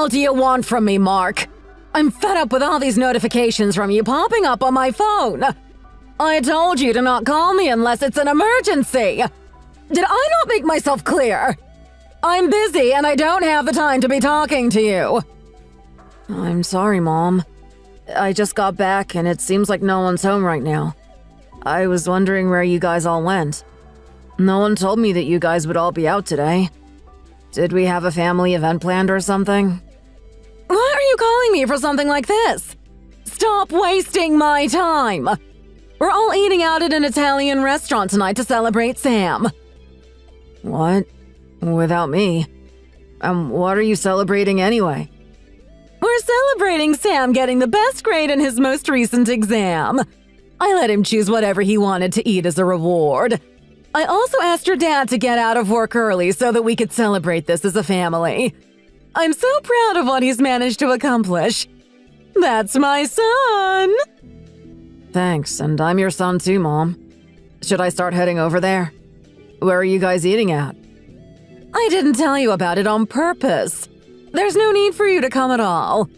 hell do you want from me, Mark? I'm fed up with all these notifications from you popping up on my phone. I told you to not call me unless it's an emergency. Did I not make myself clear? I'm busy and I don't have the time to be talking to you. I'm sorry, Mom. I just got back and it seems like no one's home right now. I was wondering where you guys all went. No one told me that you guys would all be out today. Did we have a family event planned or something? Why are you calling me for something like this? Stop wasting my time! We're all eating out at an Italian restaurant tonight to celebrate Sam. What? Without me? What are you celebrating anyway? We're celebrating Sam getting the best grade in his most recent exam. I let him choose whatever he wanted to eat as a reward. I also asked your dad to get out of work early so that we could celebrate this as a family. I'm so proud of what he's managed to accomplish. That's my son! Thanks, and I'm your son too, Mom. Should I start heading over there? Where are you guys eating at? I didn't tell you about it on purpose. There's no need for you to come at all.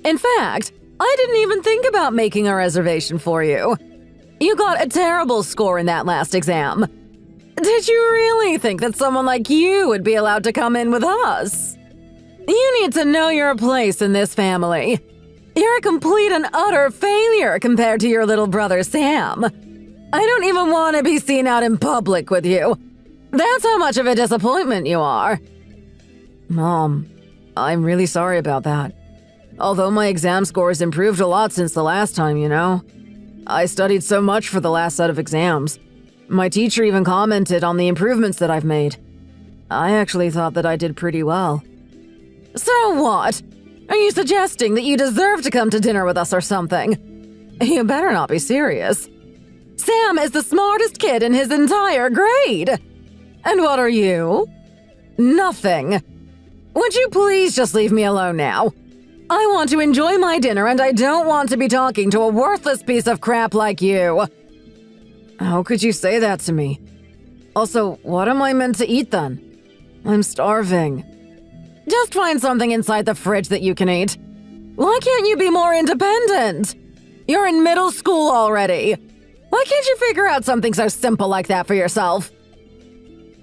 In fact, I didn't even think about making a reservation for you. You got a terrible score in that last exam. Did you really think that someone like you would be allowed to come in with us? You need to know your place in this family. You're a complete and utter failure compared to your little brother Sam. I don't even want to be seen out in public with you. That's how much of a disappointment you are. Mom, I'm really sorry about that. Although my exam scores improved a lot since the last time, you know. I studied so much for the last set of exams. My teacher even commented on the improvements that I've made. I actually thought that I did pretty well. So what? Are you suggesting that you deserve to come to dinner with us or something? You better not be serious. Sam is the smartest kid in his entire grade. And what are you? Nothing. Would you please just leave me alone now? I want to enjoy my dinner and I don't want to be talking to a worthless piece of crap like you. How could you say that to me? Also, what am I meant to eat then? I'm starving. Just find something inside the fridge that you can eat. Why can't you be more independent? You're in middle school already. Why can't you figure out something so simple like that for yourself?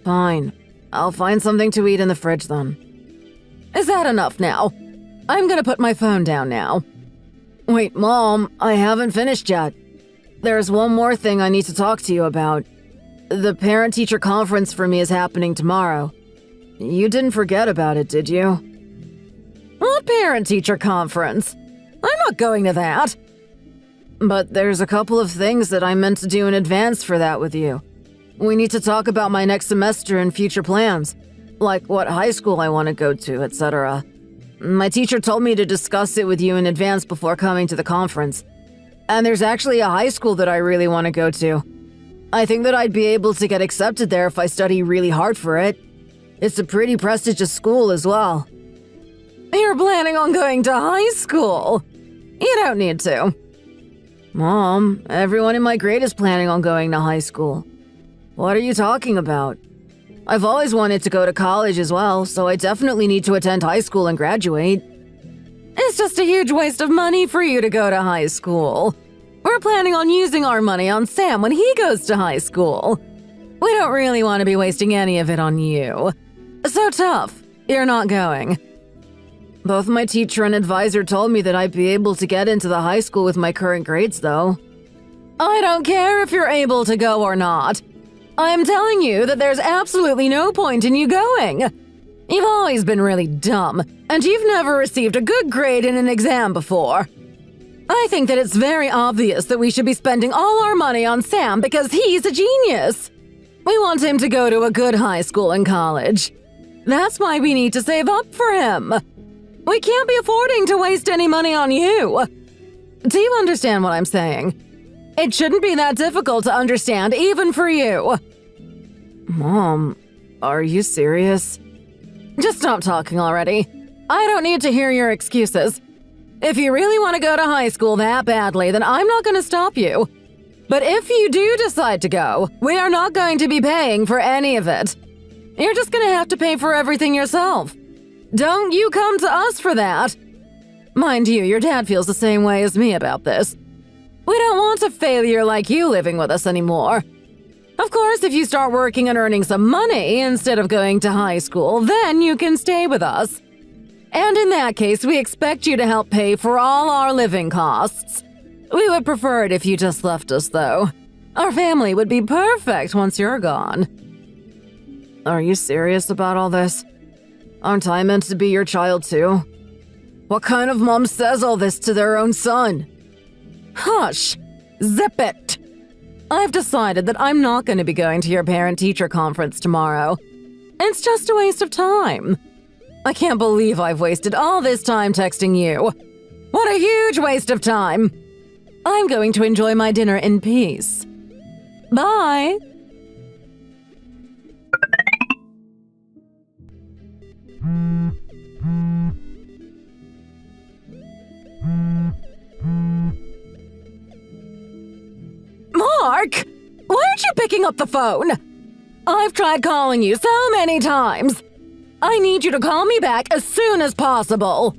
Fine. I'll find something to eat in the fridge then. Is that enough now? I'm gonna put my phone down now. Wait, Mom, I haven't finished yet. There's one more thing I need to talk to you about. The parent-teacher conference for me is happening tomorrow. You didn't forget about it, did you? What parent-teacher conference? I'm not going to that. But there's a couple of things that I meant to do in advance for that with you. We need to talk about my next semester and future plans, like what high school I want to go to, etc. My teacher told me to discuss it with you in advance before coming to the conference. And there's actually a high school that I really want to go to. I think that I'd be able to get accepted there if I study really hard for it. It's a pretty prestigious school as well. You're planning on going to high school? You don't need to. Mom, everyone in my grade is planning on going to high school. What are you talking about? I've always wanted to go to college as well, so I definitely need to attend high school and graduate. It's just a huge waste of money for you to go to high school. We're planning on using our money on Sam when he goes to high school. We don't really want to be wasting any of it on you. So tough, you're not going. Both my teacher and advisor told me that I'd be able to get into the high school with my current grades, though. I don't care if you're able to go or not. I'm telling you that there's absolutely no point in you going. You've always been really dumb, and you've never received a good grade in an exam before. I think that it's very obvious that we should be spending all our money on Sam because he's a genius. We want him to go to a good high school and college. That's why we need to save up for him. We can't be affording to waste any money on you. Do you understand what I'm saying? It shouldn't be that difficult to understand, even for you. Mom, are you serious? Just stop talking already. I don't need to hear your excuses. If you really want to go to high school that badly, then I'm not going to stop you. But if you do decide to go, we are not going to be paying for any of it. You're just going to have to pay for everything yourself. Don't you come to us for that. Mind you, your dad feels the same way as me about this. We don't want a failure like you living with us anymore. Of course, if you start working and earning some money instead of going to high school, then you can stay with us. And in that case, we expect you to help pay for all our living costs. We would prefer it if you just left us, though. Our family would be perfect once you're gone. Are you serious about all this? Aren't I meant to be your child, too? What kind of mom says all this to their own son? Hush! Zip it! I've decided that I'm not going to be going to your parent-teacher conference tomorrow. It's just a waste of time. I can't believe I've wasted all this time texting you. What a huge waste of time! I'm going to enjoy my dinner in peace. Bye! Mark! Why aren't you picking up the phone? I've tried calling you so many times. I need you to call me back as soon as possible.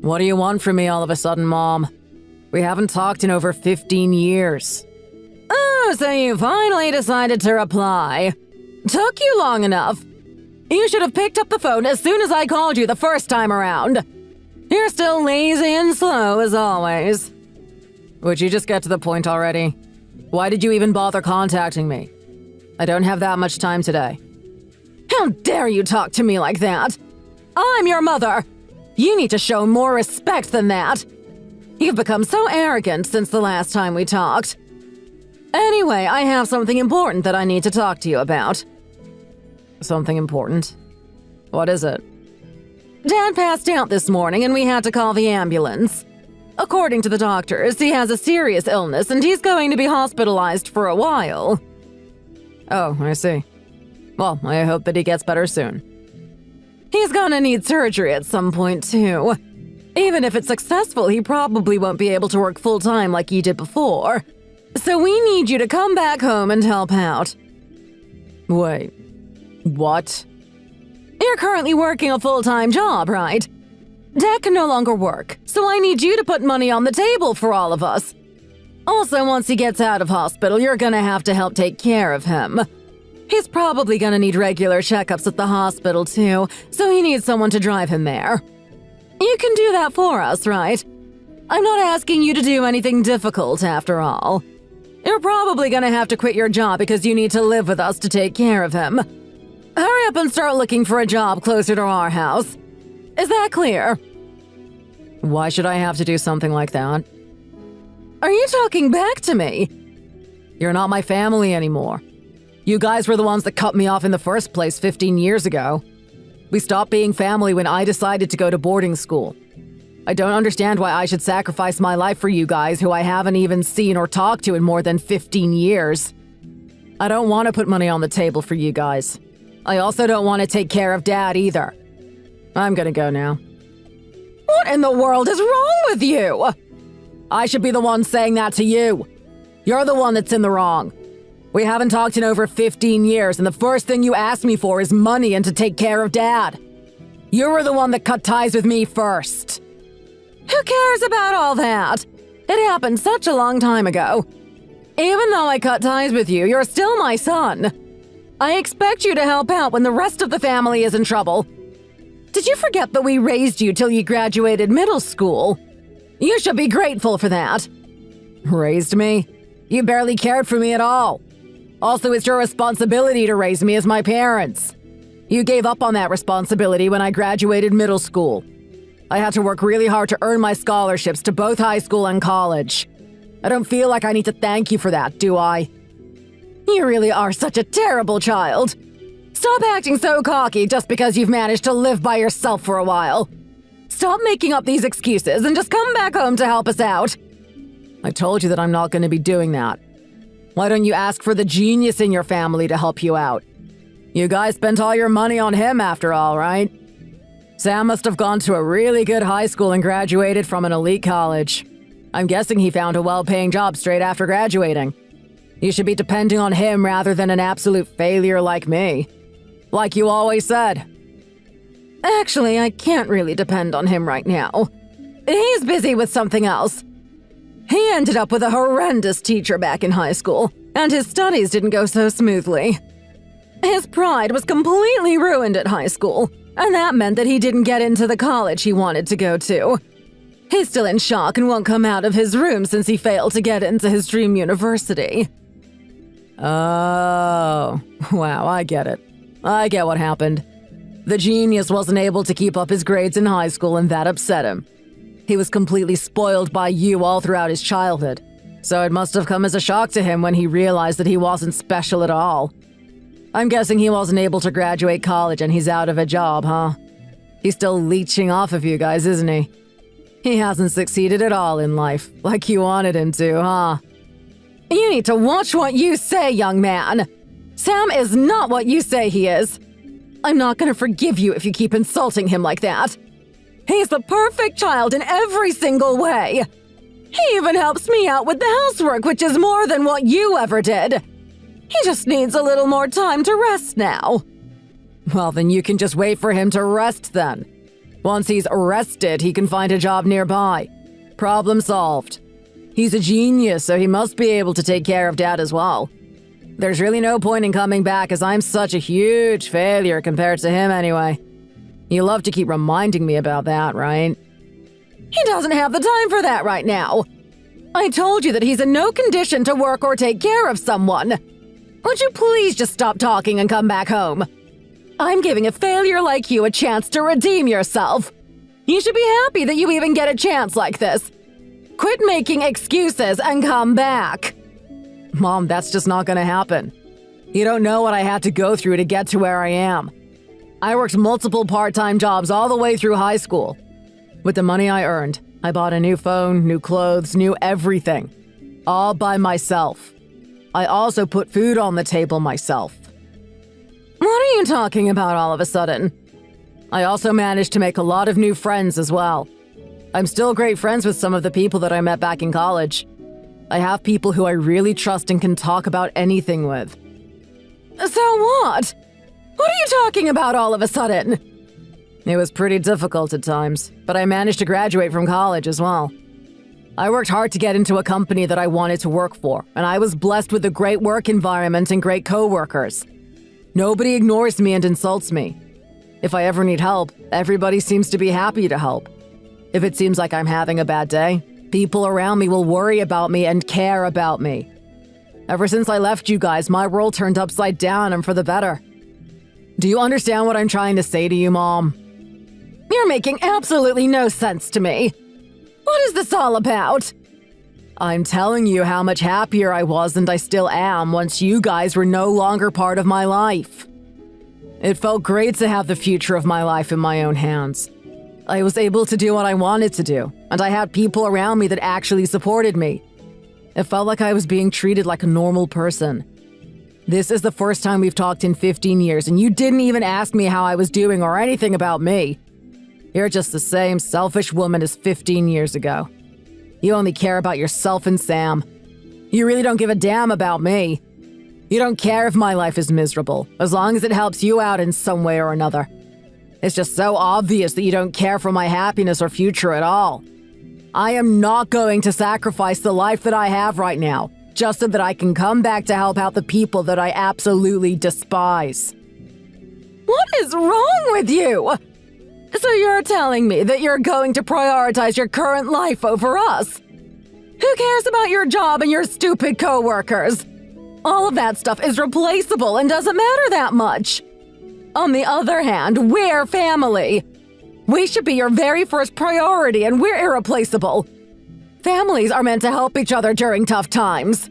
What do you want from me all of a sudden, Mom? We haven't talked in over 15 years. Oh, so you finally decided to reply. Took you long enough. You should have picked up the phone as soon as I called you the first time around. You're still lazy and slow as always. Would you just get to the point already? Why did you even bother contacting me? I don't have that much time today. How dare you talk to me like that? I'm your mother. You need to show more respect than that. You've become so arrogant since the last time we talked. Anyway, I have something important that I need to talk to you about. Something important? What is it? Dad passed out this morning and we had to call the ambulance. According to the doctors, he has a serious illness and he's going to be hospitalized for a while. Oh, I see. Well, I hope that he gets better soon. He's gonna need surgery at some point, too. Even if it's successful, he probably won't be able to work full-time like he did before. So we need you to come back home and help out. Wait, what? You're currently working a full-time job, right? Dad can no longer work, so I need you to put money on the table for all of us. Also, once he gets out of hospital, you're gonna have to help take care of him. He's probably gonna need regular checkups at the hospital, too, so he needs someone to drive him there. You can do that for us, right? I'm not asking you to do anything difficult, after all. You're probably gonna have to quit your job because you need to live with us to take care of him. Hurry up and start looking for a job closer to our house. Is that clear? Why should I have to do something like that? Are you talking back to me? You're not my family anymore. You guys were the ones that cut me off in the first place 15 years ago. We stopped being family when I decided to go to boarding school. I don't understand why I should sacrifice my life for you guys who I haven't even seen or talked to in more than 15 years. I don't want to put money on the table for you guys. I also don't want to take care of Dad either. I'm gonna go now. What in the world is wrong with you? I should be the one saying that to you. You're the one that's in the wrong. We haven't talked in over 15 years, and the first thing you asked me for is money and to take care of Dad. You were the one that cut ties with me first. Who cares about all that? It happened such a long time ago. Even though I cut ties with you, you're still my son. I expect you to help out when the rest of the family is in trouble. Did you forget that we raised you till you graduated middle school? You should be grateful for that. Raised me? You barely cared for me at all. Also, it's your responsibility to raise me as my parents. You gave up on that responsibility when I graduated middle school. I had to work really hard to earn my scholarships to both high school and college. I don't feel like I need to thank you for that, do I? You really are such a terrible child. Stop acting so cocky just because you've managed to live by yourself for a while. Stop making up these excuses and just come back home to help us out. I told you that I'm not going to be doing that. Why don't you ask for the genius in your family to help you out? You guys spent all your money on him after all, right? Sam must have gone to a really good high school and graduated from an elite college. I'm guessing he found a well-paying job straight after graduating. You should be depending on him rather than an absolute failure like me. Like you always said. Actually, I can't really depend on him right now. He's busy with something else. He ended up with a horrendous teacher back in high school, and his studies didn't go so smoothly. His pride was completely ruined at high school, and that meant that he didn't get into the college he wanted to go to. He's still in shock and won't come out of his room since he failed to get into his dream university. Oh, wow, I get it. I get what happened. The genius wasn't able to keep up his grades in high school, and that upset him. He was completely spoiled by you all throughout his childhood, so it must have come as a shock to him when he realized that he wasn't special at all. I'm guessing he wasn't able to graduate college and he's out of a job, huh? He's still leeching off of you guys, isn't he? He hasn't succeeded at all in life, like you wanted him to, huh? You need to watch what you say, young man. Sam is not what you say he is. I'm not gonna forgive you if you keep insulting him like that. He's the perfect child in every single way. He even helps me out with the housework, which is more than what you ever did. He just needs a little more time to rest now. Well, then you can just wait for him to rest then. Once he's rested, he can find a job nearby. Problem solved. He's a genius, so he must be able to take care of Dad as well. There's really no point in coming back, as I'm such a huge failure compared to him anyway. You love to keep reminding me about that, right? He doesn't have the time for that right now. I told you that he's in no condition to work or take care of someone. Would you please just stop talking and come back home? I'm giving a failure like you a chance to redeem yourself. You should be happy that you even get a chance like this. Quit making excuses and come back. Mom, that's just not gonna happen. You don't know what I had to go through to get to where I am. I worked multiple part-time jobs all the way through high school. With the money I earned, I bought a new phone, new clothes, new everything. All by myself. I also put food on the table myself. What are you talking about all of a sudden? I also managed to make a lot of new friends as well. I'm still great friends with some of the people that I met back in college. I have people who I really trust and can talk about anything with. So what? What are you talking about all of a sudden? It was pretty difficult at times, but I managed to graduate from college as well. I worked hard to get into a company that I wanted to work for, and I was blessed with a great work environment and great co-workers. Nobody ignores me and insults me. If I ever need help, everybody seems to be happy to help. If it seems like I'm having a bad day, people around me will worry about me and care about me. Ever since I left you guys, my world turned upside down and for the better. Do you understand what I'm trying to say to you, Mom? You're making absolutely no sense to me. What is this all about? I'm telling you how much happier I was and I still am once you guys were no longer part of my life. It felt great to have the future of my life in my own hands. I was able to do what I wanted to do, and I had people around me that actually supported me. It felt like I was being treated like a normal person. This is the first time we've talked in 15 years, and you didn't even ask me how I was doing or anything about me. You're just the same selfish woman as 15 years ago. You only care about yourself and Sam. You really don't give a damn about me. You don't care if my life is miserable, as long as it helps you out in some way or another. It's just so obvious that you don't care for my happiness or future at all. I am not going to sacrifice the life that I have right now, just so that I can come back to help out the people that I absolutely despise. What is wrong with you? So you're telling me that you're going to prioritize your current life over us? Who cares about your job and your stupid coworkers? All of that stuff is replaceable and doesn't matter that much. On the other hand, we're family. We should be your very first priority, and we're irreplaceable. Families are meant to help each other during tough times.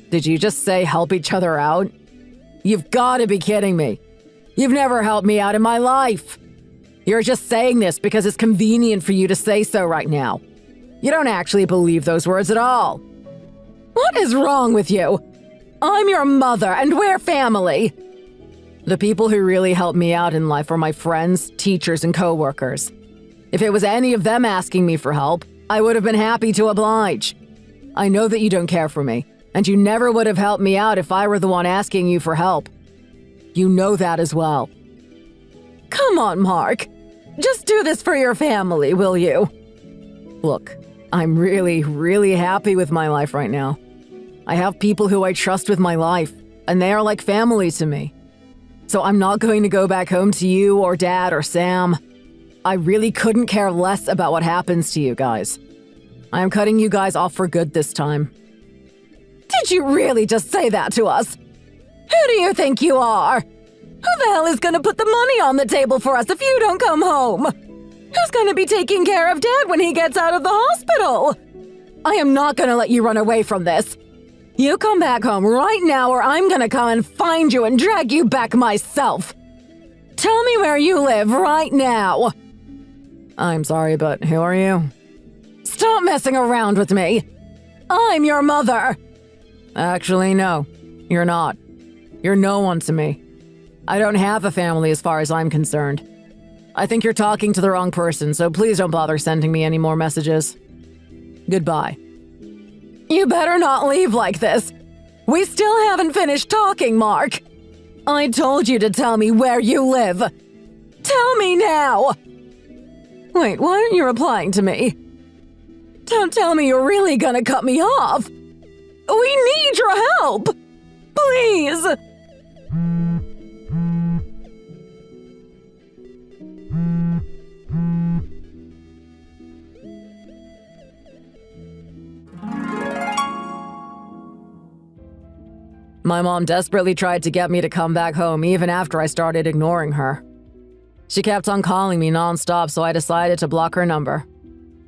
Did you just say help each other out? You've got to be kidding me. You've never helped me out in my life. You're just saying this because it's convenient for you to say so right now. You don't actually believe those words at all. What is wrong with you? I'm your mother, and we're family. The people who really helped me out in life were my friends, teachers, and coworkers. If it was any of them asking me for help, I would have been happy to oblige. I know that you don't care for me, and you never would have helped me out if I were the one asking you for help. You know that as well. Come on, Mark. Just do this for your family, will you? Look, I'm really, really happy with my life right now. I have people who I trust with my life, and they are like family to me. So I'm not going to go back home to you or Dad or Sam. I really couldn't care less about what happens to you guys. I am cutting you guys off for good this time. Did you really just say that to us? Who do you think you are? Who the hell is gonna put the money on the table for us if you don't come home? Who's gonna be taking care of Dad when he gets out of the hospital? I am not gonna let you run away from this. You come back home right now or I'm gonna come and find you and drag you back myself. Tell me where you live right now. I'm sorry, but who are you? Stop messing around with me. I'm your mother. Actually, no, you're not. You're no one to me. I don't have a family as far as I'm concerned. I think you're talking to the wrong person, so please don't bother sending me any more messages. Goodbye. You better not leave like this. We still haven't finished talking, Mark. I told you to tell me where you live. Tell me now. Wait, why aren't you replying to me? Don't tell me you're really gonna cut me off. We need your help. Please. My mom desperately tried to get me to come back home even after I started ignoring her. She kept on calling me nonstop, so I decided to block her number.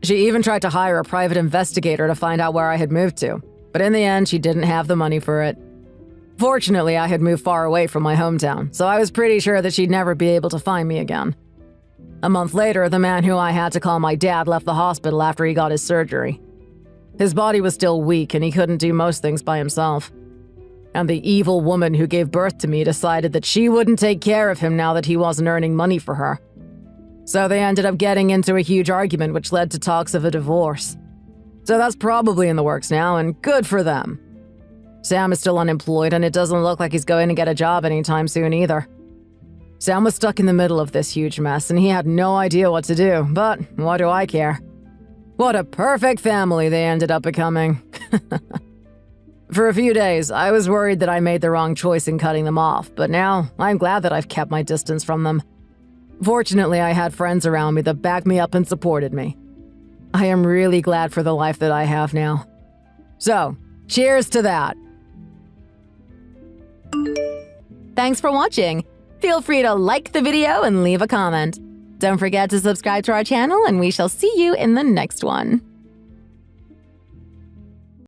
She even tried to hire a private investigator to find out where I had moved to, but in the end, she didn't have the money for it. Fortunately, I had moved far away from my hometown, so I was pretty sure that she'd never be able to find me again. A month later, the man who I had to call my dad left the hospital after he got his surgery. His body was still weak and he couldn't do most things by himself. And the evil woman who gave birth to me decided that she wouldn't take care of him now that he wasn't earning money for her. So they ended up getting into a huge argument which led to talks of a divorce. So that's probably in the works now, and good for them. Sam is still unemployed, and it doesn't look like he's going to get a job anytime soon either. Sam was stuck in the middle of this huge mess, and he had no idea what to do, but what do I care? What a perfect family they ended up becoming. For a few days, I was worried that I made the wrong choice in cutting them off, but now I'm glad that I've kept my distance from them. Fortunately, I had friends around me that backed me up and supported me. I am really glad for the life that I have now. So, cheers to that! Thanks for watching! Feel free to like the video and leave a comment. Don't forget to subscribe to our channel, and we shall see you in the next one.